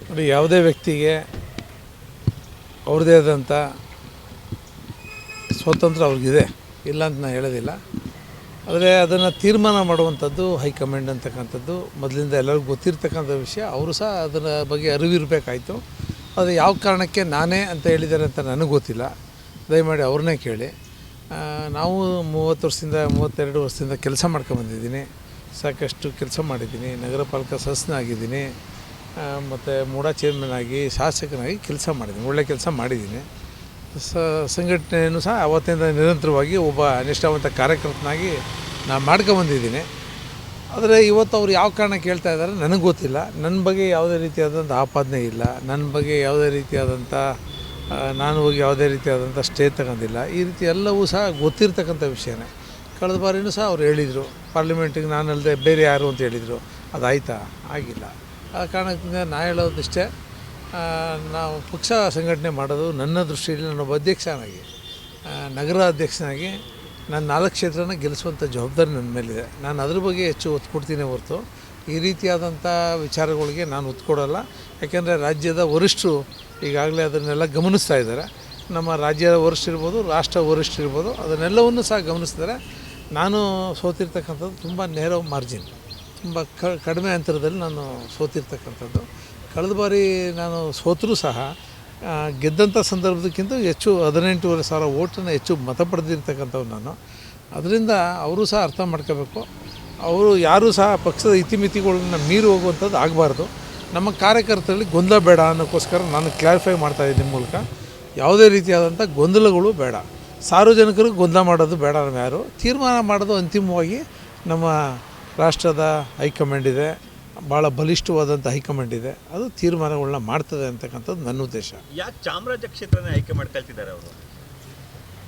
ನೋಡಿ, ಯಾವುದೇ ವ್ಯಕ್ತಿಗೆ ಅವ್ರದ್ದೇ ಆದಂಥ ಸ್ವಾತಂತ್ರ್ಯ ಅವ್ರಿಗಿದೆ, ಇಲ್ಲ ಅಂತ ನಾನು ಹೇಳೋದಿಲ್ಲ. ಆದರೆ ಅದನ್ನು ತೀರ್ಮಾನ ಮಾಡುವಂಥದ್ದು ಹೈಕಮಾಂಡ್ ಅಂತಕ್ಕಂಥದ್ದು ಮೊದಲಿಂದ ಎಲ್ಲರಿಗೂ ಗೊತ್ತಿರ್ತಕ್ಕಂಥ ವಿಷಯ. ಅವರು ಸಹ ಅದರ ಬಗ್ಗೆ ಅರಿವಿರಬೇಕಾಯಿತು. ಅದು ಯಾವ ಕಾರಣಕ್ಕೆ ನಾನೇ ಅಂತ ಹೇಳಿದ್ದಾರೆ ಅಂತ ನನಗೆ ಗೊತ್ತಿಲ್ಲ, ದಯಮಾಡಿ ಅವ್ರನ್ನೇ ಕೇಳಿ. ನಾವು 32 ವರ್ಷದಿಂದ ಕೆಲಸ ಮಾಡ್ಕೊಂಬಂದಿದ್ದೀನಿ, ಸಾಕಷ್ಟು ಕೆಲಸ ಮಾಡಿದ್ದೀನಿ. ನಗರ ಪಾಲಿಕೆ ಸದಸ್ಯನಾಗಿದ್ದೀನಿ, ಮತ್ತು ಮೂಡಾ ಚೇರ್ಮನ್ ಆಗಿ ಶಾಸಕನಾಗಿ ಕೆಲಸ ಮಾಡಿದ್ದೀನಿ, ಒಳ್ಳೆ ಕೆಲಸ ಮಾಡಿದ್ದೀನಿ. ಸಂಘಟನೆಯೂ ಸಹ ಅವತ್ತಿಂದ ನಿರಂತರವಾಗಿ ಒಬ್ಬ ನಿಷ್ಠಾವಂತ ಕಾರ್ಯಕರ್ತನಾಗಿ ನಾನು ಮಾಡ್ಕೊಂಬಂದಿದ್ದೀನಿ. ಆದರೆ ಇವತ್ತು ಅವ್ರು ಯಾವ ಕಾರಣ ಕೇಳ್ತಾ ಇದ್ದಾರೆ ನನಗೆ ಗೊತ್ತಿಲ್ಲ. ನನ್ನ ಬಗ್ಗೆ ಯಾವುದೇ ರೀತಿಯಾದಂಥ ಆಪಾದನೆ ಇಲ್ಲ, ನನ್ನ ಬಗ್ಗೆ ಯಾವುದೇ ರೀತಿಯಾದಂಥ ನಾನು ಹೋಗಿ ಯಾವುದೇ ರೀತಿಯಾದಂಥ ಸ್ಟೇ ತಗೊಂಡಿಲ್ಲ. ಈ ರೀತಿ ಎಲ್ಲವೂ ಸಹ ಗೊತ್ತಿರ್ತಕ್ಕಂಥ ವಿಷಯನೇ. ಕಳೆದ ಬಾರಿನೂ ಸಹ ಅವ್ರು ಹೇಳಿದರು, ಪಾರ್ಲಿಮೆಂಟಿಗೆ ನಾನಲ್ಲದೆ ಬೇರೆ ಯಾರು ಅಂತ ಹೇಳಿದರು. ಅದಾಯ್ತಾ? ಆಗಿಲ್ಲ. ಆ ಕಾರಣದಿಂದ ನಾ ಹೇಳೋದಿಷ್ಟೇ, ನಾವು ಪಕ್ಷ ಸಂಘಟನೆ ಮಾಡೋದು ನನ್ನ ದೃಷ್ಟಿಯಲ್ಲಿ ನಾನೊಬ್ಬ ಅಧ್ಯಕ್ಷನಾಗಿ, ನಗರ ಅಧ್ಯಕ್ಷನಾಗಿ ನಾನು 4 ಕ್ಷೇತ್ರನ ಗೆಲ್ಲಿಸುವಂಥ ಜವಾಬ್ದಾರಿ ನನ್ನ ಮೇಲಿದೆ. ನಾನು ಅದ್ರ ಬಗ್ಗೆ ಹೆಚ್ಚು ಒತ್ತು ಕೊಡ್ತೀನಿ ಹೊರತು ಈ ರೀತಿಯಾದಂಥ ವಿಚಾರಗಳಿಗೆ ನಾನು ಒತ್ತು ಕೊಡೋಲ್ಲ. ಯಾಕೆಂದರೆ ರಾಜ್ಯದ ವರಿಷ್ಠರು ಈಗಾಗಲೇ ಅದನ್ನೆಲ್ಲ ಗಮನಿಸ್ತಾ ಇದ್ದಾರೆ. ನಮ್ಮ ರಾಜ್ಯದ ವರಿಷ್ಠರಿರ್ಬೋದು, ರಾಷ್ಟ್ರ ವರಿಷ್ಠರಿರ್ಬೋದು, ಅದನ್ನೆಲ್ಲವನ್ನು ಸಹ ಗಮನಿಸ್ತಾರೆ. ನಾನು ಸೋತಿರ್ತಕ್ಕಂಥದ್ದು ತುಂಬ ನೇರೋ ಮಾರ್ಜಿನ್, ತುಂಬ ಕಡಿಮೆ ಅಂತರದಲ್ಲಿ ನಾನು ಸೋತಿರ್ತಕ್ಕಂಥದ್ದು. ಕಳೆದ ಬಾರಿ ನಾನು ಸೋತರೂ ಸಹ ಗೆದ್ದಂಥ ಸಂದರ್ಭದಕ್ಕಿಂತ ಹೆಚ್ಚು 18,500 ಓಟನ್ನು ಹೆಚ್ಚು ಮತ ಪಡೆದಿರ್ತಕ್ಕಂಥವ್ರು ನಾನು. ಅದರಿಂದ ಅವರು ಸಹ ಅರ್ಥ ಮಾಡ್ಕೋಬೇಕು. ಅವರು ಯಾರೂ ಸಹ ಪಕ್ಷದ ಇತಿಮಿತಿಗಳನ್ನ ಮೀರಿ ಹೋಗುವಂಥದ್ದು ಆಗಬಾರ್ದು. ನಮ್ಮ ಕಾರ್ಯಕರ್ತರಲ್ಲಿ ಗೊಂದಲ ಬೇಡ ಅನ್ನೋಕ್ಕೋಸ್ಕರ ನಾನು ಕ್ಲಾರಿಫೈ ಮಾಡ್ತಾಯಿದ್ದೀನಿ ನಿಮ್ಮ ಮೂಲಕ. ಯಾವುದೇ ರೀತಿಯಾದಂಥ ಗೊಂದಲಗಳು ಬೇಡ, ಸಾರ್ವಜನಿಕರು ಗೊಂದಲ ಮಾಡೋದು ಬೇಡ. ನಾವು ಯಾರು ತೀರ್ಮಾನ ಮಾಡೋದು ಅಂತಿಮವಾಗಿ ನಮ್ಮ ರಾಷ್ಟ್ರದ ಹೈಕಮಾಂಡ್ ಇದೆ, ಭಾಳ ಬಲಿಷ್ಠವಾದಂಥ ಹೈಕಮಾಂಡ್ ಇದೆ, ಅದು ತೀರ್ಮಾನಗಳನ್ನ ಮಾಡ್ತದೆ ಅಂತಕ್ಕಂಥದ್ದು ನನ್ನ ಉದ್ದೇಶ. ಯಾಕೆ ಚಾಮರಾಜ ಕ್ಷೇತ್ರನೇ ಆಯ್ಕೆ ಮಾಡ್ಕೊಳ್ತಿದ್ದಾರೆ ಅವರು?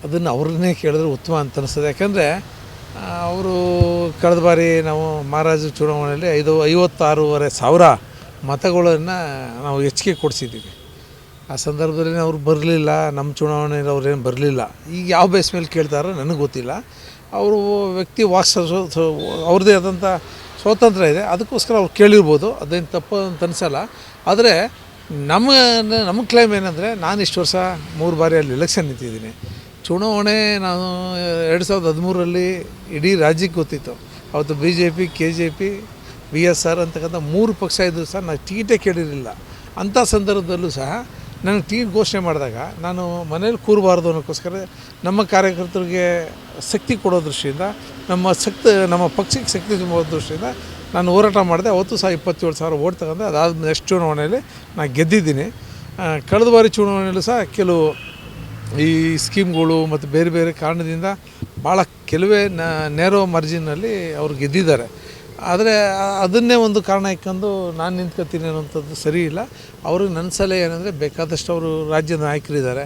ಅದನ್ನು ಅವ್ರನ್ನೇ ಕೇಳಿದ್ರೆ ಉತ್ತಮ ಅಂತ ಅನಿಸ್ತದೆ. ಯಾಕಂದರೆ ಅವರು ಕಳೆದ ಬಾರಿ ನಾವು ಮಹಾರಾಜ ಚುನಾವಣೆಯಲ್ಲಿ 56,500 ಮತಗಳನ್ನು ನಾವು ಹೆಚ್ಚಿಗೆ ಕೊಡಿಸಿದ್ದೀವಿ. ಆ ಸಂದರ್ಭದಲ್ಲಿ ಅವ್ರು ಬರಲಿಲ್ಲ, ನಮ್ಮ ಚುನಾವಣೆಯಲ್ಲಿ ಅವ್ರೇನು ಬರಲಿಲ್ಲ. ಈಗ ಯಾವ ಬೇಸ್ ಮೇಲೆ ಕೇಳ್ತಾರೋ ನನಗೆ ಗೊತ್ತಿಲ್ಲ. ಅವರು ವ್ಯಕ್ತಿ ಅವ್ರದ್ದೇ ಆದಂಥ ಸ್ವಾತಂತ್ರ್ಯ ಇದೆ, ಅದಕ್ಕೋಸ್ಕರ ಅವ್ರು ಕೇಳಿರ್ಬೋದು, ಅದೇನು ತಪ್ಪು ಅಂತ ಅನಿಸಲ್ಲ. ಆದರೆ ನಮ್ಮ ಕ್ಲೈಮ್ ಏನಂದರೆ, ನಾನು ಇಷ್ಟು ವರ್ಷ 3 ಬಾರಿ ಅಲ್ಲಿ ಎಲೆಕ್ಷನ್ ನಿಂತಿದ್ದೀನಿ. ಚುನಾವಣೆ ನಾನು 2013ರಲ್ಲಿ ಇಡೀ ರಾಜ್ಯಕ್ಕೆ ಗೊತ್ತಿತ್ತು. ಅವತ್ತು BJP, KJP, BSR ಅಂತಕ್ಕಂಥ 3 ಪಕ್ಷ ಇದ್ದರೂ ಸಹ ನಾನು ಟಿಕೆಟೇ ಕೇಳಿರಲಿಲ್ಲ. ಅಂಥ ಸಂದರ್ಭದಲ್ಲೂ ಸಹ ನನಗೆ ಟಿಕೆಟ್ ಘೋಷಣೆ ಮಾಡಿದಾಗ ನಾನು ಮನೇಲಿ ಕೂರಬಾರ್ದು ಅನ್ನೋಕ್ಕೋಸ್ಕರ ನಮ್ಮ ಕಾರ್ಯಕರ್ತರಿಗೆ ಶಕ್ತಿ ಕೊಡೋ ದೃಷ್ಟಿಯಿಂದ, ನಮ್ಮ ಪಕ್ಷಕ್ಕೆ ಶಕ್ತಿ ತುಂಬೋ ದೃಷ್ಟಿಯಿಂದ ನಾನು ಹೋರಾಟ ಮಾಡಿದೆ. ಅವತ್ತು ಸಹ 27,000 ಓಟ್ ತಗೊಂಡೆ. ಅದಾದ ನೆಕ್ಸ್ಟ್ ಚುನಾವಣೆಯಲ್ಲಿ ನಾನು ಗೆದ್ದಿದ್ದೀನಿ. ಕಳೆದ ಬಾರಿ ಚುನಾವಣೆಯಲ್ಲೂ ಸಹ ಕೆಲವು ಈ ಸ್ಕೀಮ್ಗಳು ಮತ್ತು ಬೇರೆ ಬೇರೆ ಕಾರಣದಿಂದ ಭಾಳ ಕೆಲವೇ ನೇರೋ ಮಾರ್ಜಿನಲ್ಲಿ ಅವ್ರು ಗೆದ್ದಿದ್ದಾರೆ. ಆದರೆ ಅದನ್ನೇ ಒಂದು ಕಾರಣ ಇಟ್ಕೊಂಡು ನಾನು ನಿಂತ್ಕೊತೀನಿ ಅನ್ನೋಂಥದ್ದು ಸರಿ ಇಲ್ಲ. ಅವ್ರಿಗೆ ನನ್ನ ಸಲಹೆ ಏನಂದರೆ, ಬೇಕಾದಷ್ಟು ಅವರು ರಾಜ್ಯದ ನಾಯಕರಿದ್ದಾರೆ,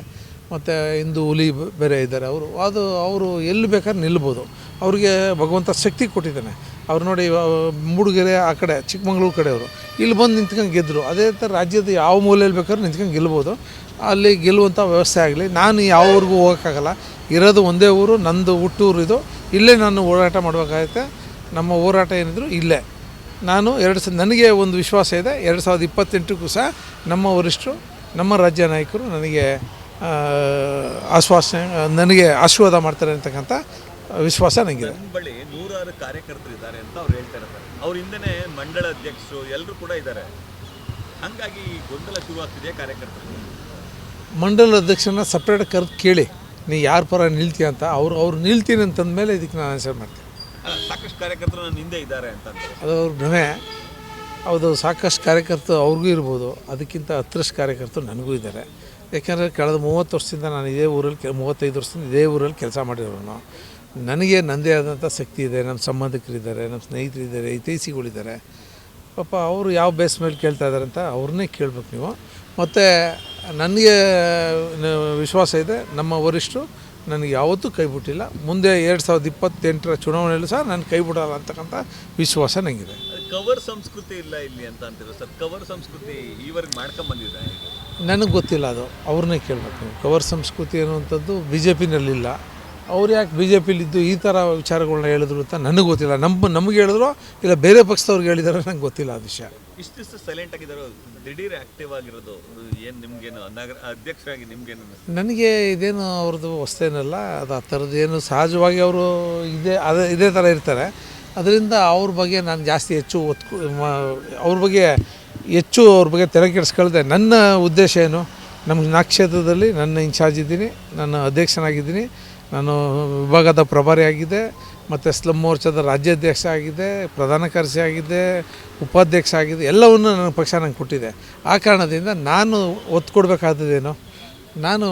ಮತ್ತು ಹಿಂದೂ ಹುಲಿ ಬೇರೆ ಇದ್ದಾರೆ. ಅವರು ಎಲ್ಲಿ ಬೇಕಾದ್ರೆ ನಿಲ್ಬೋದು. ಅವ್ರಿಗೆ ಭಗವಂತ ಶಕ್ತಿ ಕೊಟ್ಟಿದ್ದಾನೆ. ಅವ್ರು ನೋಡಿ, ಮೂಡಿಗೆರೆ ಆ ಕಡೆ ಚಿಕ್ಕಮಂಗ್ಳೂರು ಕಡೆಯವರು ಇಲ್ಲಿ ಬಂದು ನಿಂತ್ಕೊಂಡು ಗೆದ್ದರು. ಅದೇ ಥರ ರಾಜ್ಯದ ಯಾವ ಮೂಲೆಯಲ್ಲಿ ಬೇಕಾದ್ರೂ ನಿಂತ್ಕೊಂಡು ಗೆಲ್ಬೋದು. ಅಲ್ಲಿ ಗೆಲ್ಲುವಂಥ ವ್ಯವಸ್ಥೆ ಆಗಲಿ. ನಾನು ಯಾವ ಊರಿಗೂ ಹೋಗೋಕ್ಕಾಗಲ್ಲ, ಇರೋದು ಒಂದೇ ಊರು, ನಂದು ಹುಟ್ಟೂರು ಇದು. ಇಲ್ಲೇ ನಾನು ಹೋರಾಟ ಮಾಡಬೇಕಾಗುತ್ತೆ. ನಮ್ಮ ಹೋರಾಟ ಏನಿದ್ರು ಇಲ್ಲೇ. ನಾನು ನನಗೆ ಒಂದು ವಿಶ್ವಾಸ ಇದೆ, 2028ಕ್ಕೂ ಸಹ ನಮ್ಮ ವರಿಷ್ಠರು, ನಮ್ಮ ರಾಜ್ಯ ನಾಯಕರು ನನಗೆ ಆಶೀರ್ವಾದ ಮಾಡ್ತಾರೆ ಅಂತಕ್ಕಂಥ ವಿಶ್ವಾಸ ನನಗಿದೆ. ನನ್ನ ಬಳಿ 100 ಕಾರ್ಯಕರ್ತರು ಇದ್ದಾರೆ ಅಂತ ಅವ್ರು ಹೇಳ್ತಾ ಇರ್ತಾರೆ. ಅವ್ರ ಹಿಂದೆನೇ ಮಂಡಳ ಅಧ್ಯಕ್ಷರು ಎಲ್ಲರೂ ಕೂಡ ಇದ್ದಾರೆ. ಹಾಗಾಗಿ ಗೊಂದಲ ಶುರುವಾಗ್ತಿದೆ ಕಾರ್ಯಕರ್ತರು. ಮಂಡಲ ಅಧ್ಯಕ್ಷರನ್ನ ಸಪ್ರೇಟ್ ಕರೆದು ಕೇಳಿ, ನೀ ಯಾರ ಪರ ನಿಲ್ತೀಯ ಅಂತ. ಅವ್ರು ನಿಲ್ತೀನಿ ಅಂತಂದಮೇಲೆ ಇದಕ್ಕೆ ನಾನು ಆನ್ಸರ್ ಮಾಡ್ತೀನಿ. ಸಾಕಷ್ಟು ಕಾರ್ಯಕರ್ತರು ನನ್ನ ಹಿಂದೆ ಇದ್ದಾರೆ ಅಂತ. ಅದು ಅವ್ರ ಭ್ರಮೆ. ಹೌದು, ಸಾಕಷ್ಟು ಕಾರ್ಯಕರ್ತರು ಅವ್ರಿಗೂ ಇರ್ಬೋದು, ಅದಕ್ಕಿಂತ 10ರಷ್ಟು ಕಾರ್ಯಕರ್ತರು ನನಗೂ ಇದ್ದಾರೆ. ಯಾಕೆಂದರೆ ಕಳೆದ 30 ವರ್ಷದಿಂದ ನಾನು ಇದೇ ಊರಲ್ಲಿ 35 ವರ್ಷದಿಂದ ಇದೇ ಊರಲ್ಲಿ ಕೆಲಸ ಮಾಡಿರೋನು. ನನಗೆ ನನ್ನದೇ ಆದಂಥ ಶಕ್ತಿ ಇದೆ, ನಮ್ಮ ಸಂಬಂಧಿಕರಿದ್ದಾರೆ, ನಮ್ಮ ಸ್ನೇಹಿತರಿದ್ದಾರೆ, ಹಿತೈಷಿಗಳಿದ್ದಾರೆ. ಪಾಪ ಅವರು ಯಾವ ಬೇಸ್ ಮೇಲೆ ಕೇಳ್ತಾ ಇದ್ದಾರೆ ಅಂತ ಅವ್ರನ್ನೇ ಕೇಳಬೇಕು ನೀವು. ಮತ್ತು ನನಗೆ ವಿಶ್ವಾಸ ಇದೆ, ನಮ್ಮ ವರಿಷ್ಠರು ನನಗೆ ಯಾವತ್ತೂ ಕೈ ಬಿಟ್ಟಿಲ್ಲ. ಮುಂದೆ 2028ರ ಚುನಾವಣೆಯಲ್ಲೂ ಸಹ ನಾನು ಕೈ ಬಿಡಲ್ಲ ಅಂತಕ್ಕಂಥ ವಿಶ್ವಾಸ ನನಗಿದೆ. ಕವರ್ ಸಂಸ್ಕೃತಿ ಇಲ್ಲ ಇಲ್ಲಿ ಅಂತ ಅಂತೀರ ಸರ್. ಕವರ್ ಸಂಸ್ಕೃತಿ ಈವರೆಗೆ ಮಾಡ್ಕೊಂಬಂದಿದೆ? ನನಗೆ ಗೊತ್ತಿಲ್ಲ, ಅದು ಅವ್ರನ್ನೇ ಕೇಳಬೇಕು ನೀವು. ಕವರ್ ಸಂಸ್ಕೃತಿ ಅನ್ನುವಂಥದ್ದು BJPನಲ್ಲಿಲ್ಲ. ಅವ್ರು ಯಾಕೆ BJPಲಿದ್ದು ಈ ಥರ ವಿಚಾರಗಳನ್ನ ಹೇಳಿದ್ರು ಅಂತ ನನಗೆ ಗೊತ್ತಿಲ್ಲ. ನಮಗೆ ಹೇಳಿದ್ರು ಇಲ್ಲ ಬೇರೆ ಪಕ್ಷದವ್ರಿಗೆ ಹೇಳಿದಾರೆ, ನಂಗೆ ಗೊತ್ತಿಲ್ಲ ಆ ವಿಷಯ. ಇಷ್ಟು ದಿವಸ ಸೈಲೆಂಟ್ ಆಗಿದ್ದಾರೋ ದಿಢೀರ್ ಆಕ್ಟಿವ್ ಆಗಿರೋದು ಏನು ನಿಮ್ಗೇನು ನಗರ ಅಧ್ಯಕ್ಷರಾಗಿ ನಿಮ್ಗೇನು ಅನ್ನಿಸ್ತು? ನನಗೆ ಇದೇನು ಅವ್ರದ್ದು ಹೊಸ್ತೇನಲ್ಲ, ಅದು ಆ ಥರದ್ದು ಏನು ಸಹಜವಾಗಿ ಅವರು ಇದೇ ಥರ ಇರ್ತಾರೆ. ಅದರಿಂದ ಅವ್ರ ಬಗ್ಗೆ ನಾನು ಜಾಸ್ತಿ ಹೆಚ್ಚು ಅವ್ರ ಬಗ್ಗೆ ಅವ್ರ ಬಗ್ಗೆ ತಲೆ ಕೆಡಿಸ್ಕೊಳ್ದೆ. ನನ್ನ ಉದ್ದೇಶ ಏನು, ನಮ್ಮ ಕ್ಷೇತ್ರದಲ್ಲಿ ನನ್ನ ಇನ್ಚಾರ್ಜ್ ಇದ್ದೀನಿ, ನಾನು ಅಧ್ಯಕ್ಷನಾಗಿದ್ದೀನಿ, ನಾನು ವಿಭಾಗದ ಪ್ರಭಾರಿ ಆಗಿದೆ, ಮತ್ತು ಸ್ಲಮ್ ಮೋರ್ಚಾದ ರಾಜ್ಯಾಧ್ಯಕ್ಷ ಆಗಿದೆ, ಪ್ರಧಾನ ಕಾರ್ಯದರ್ಶಿ ಆಗಿದೆ, ಉಪಾಧ್ಯಕ್ಷ ಆಗಿದೆ. ಎಲ್ಲವನ್ನು ನನ್ನ ಪಕ್ಷ ನಂಗೆ ಕೊಟ್ಟಿದೆ. ಆ ಕಾರಣದಿಂದ ನಾನು ಒತ್ತು ಕೊಡಬೇಕಾದದ್ದೇನು, ನಾನು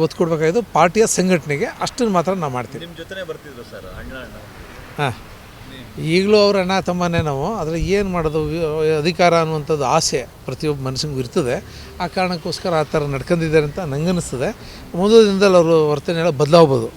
ಒತ್ತು ಕೊಡಬೇಕಾಗಿದ್ದು ಪಾರ್ಟಿಯ ಸಂಘಟನೆಗೆ, ಅಷ್ಟನ್ನು ಮಾತ್ರ ನಾನು ಮಾಡ್ತೀನಿ. ನಿಮ್ಮ ಜೊತೆನೇ ಬರ್ತಿದ್ರು ಸರ್ ಅಣ್ಣ ಹಾಂ, ಈಗಲೂ ಅವ್ರ ಅಣ್ಣ ತಮ್ಮನೇ ನಾವು. ಆದರೆ ಏನು ಮಾಡೋದು, ಅಧಿಕಾರ ಅನ್ನುವಂಥದ್ದು ಆಸೆ ಪ್ರತಿಯೊಬ್ಬ ಮನುಷ್ಯನಿಗೂ ಇರ್ತದೆ. ಆ ಕಾರಣಕ್ಕೋಸ್ಕರ ಆ ಥರ ನಡ್ಕೊಂಡಿದ್ದಾರೆ ಅಂತ ನನಗನ್ನಿಸ್ತದೆ. ಮುಂದಿನ ದಿನದಲ್ಲಿ ಅವರು ವರ್ತನೆ ಎಲ್ಲ ಬದಲಾಗ್ಬೋದು.